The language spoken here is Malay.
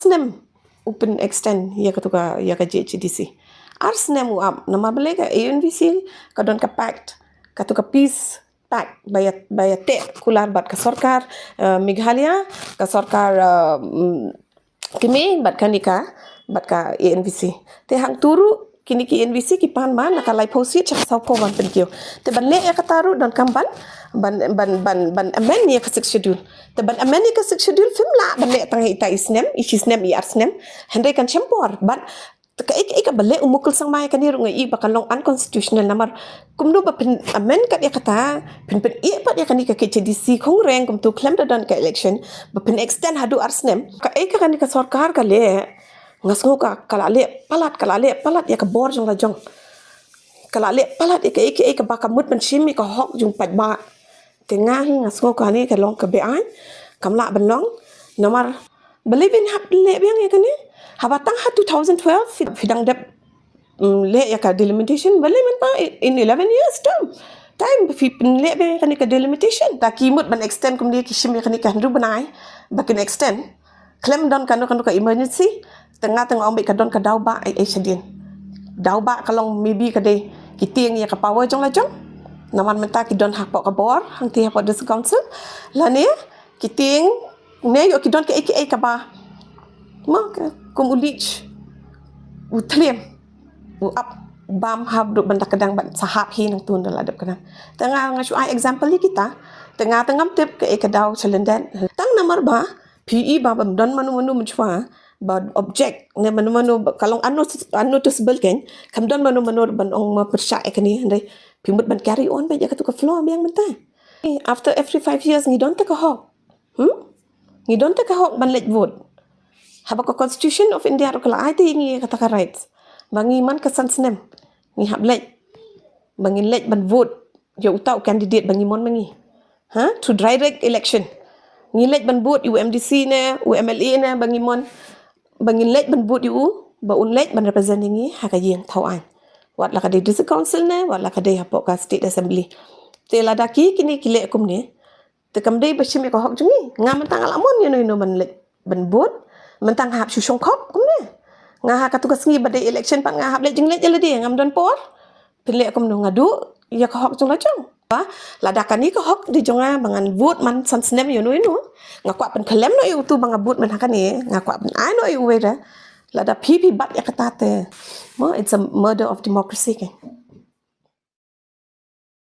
Arsnem open extend ya katuka ya ka JHDC. Arsnem uap nama bele ka ANVC kadon ka pact katuka peace pact baya te kular bat ka sarkar Meghalaya ka sarkar kimi bat ka nika bat ka ANVC te hang turu kini ki ANVC ki pan man nakalai posi chak sau ko ban penkyo te ban le ya kataru don kamban ban amen ya ka six schedule te ban amen ya ka six schedule film ban le tang ita isnem i arsnem hendre kan chempor ban ka bale umukul sang mai kanir ngai bakalong unconstitutional namar kumno ba pen amen kat ya kata pen i pat ya kanika ke JDC khong reng kum tu claim dan ka election ba pen extend hadu arsnem ka kanika sarkar ka le ngasngo ka kalale palat ya ka bor jong la jong kalale palat ka bakamut pen shimi ka hok jung pat ba tengah ngasngo ka ni ka long ka be ai kamla ban long nomor believe in hap le biang ya kani habatang ha 2012 fidang dep le ya ka delimitation bale man pa in 11 years time fi le be kani ka delimitation ta kimut ban extend kum dia kishim ya kani ka handu banai bakin extend claim don ka emergency tengah ombe ka don ka dauba ai sedin dauba kalong maybe ka de kiting ya ka power jong la jong naman menta ki don hak ka bor hang ti hak dis council la ne kiting ne yo ki don ka ka ba ma kum ulich utlem up bam hab do banda kadang ban sahap hi nang tun dal adap kana tengah ngasu ai example ni kita tengah tip ka daw chalenden tang nomor ba PE ba don manu mencuba ba object ne manu kalong anu tersebel kan kam don manu ban ong percaya kani andai pimut ban carry on ba jaka tu ka flow biang mentah after every 5 years ni don ta ka hok ni don ta ka hok ban let vote haba ko constitution of India ro kala ai ngi kata ka rights bangi man ka sansnem ni hab let bangin let ban vote ya utau candidate bangi mon mangi to direct election ngilet ban vote UMDC ne UMLA ne bangi mon bangin let ban vote ba un let ban represent ngi hakayeng thau an wat la ka de district council ne wat la ka de hapok ka state assembly te la daki kini kile kum ne te kam de bashim ko hok jungi ngam tang alamon no ban let ban vote mentang hap susung kop kum ne nga ka tugas ngi bade election pan nga hap let jing let jale de ngam don por pile kum no ngadu ya ka hok jung la jong ba ladakan ni ka hok di jonga bangan vote man sansnem yo no nga kwa pen kelem no yu tu banga vote man hakani nga kwa pen ai no yu weda lada pipi bat ya katate mo it's a murder of democracy kan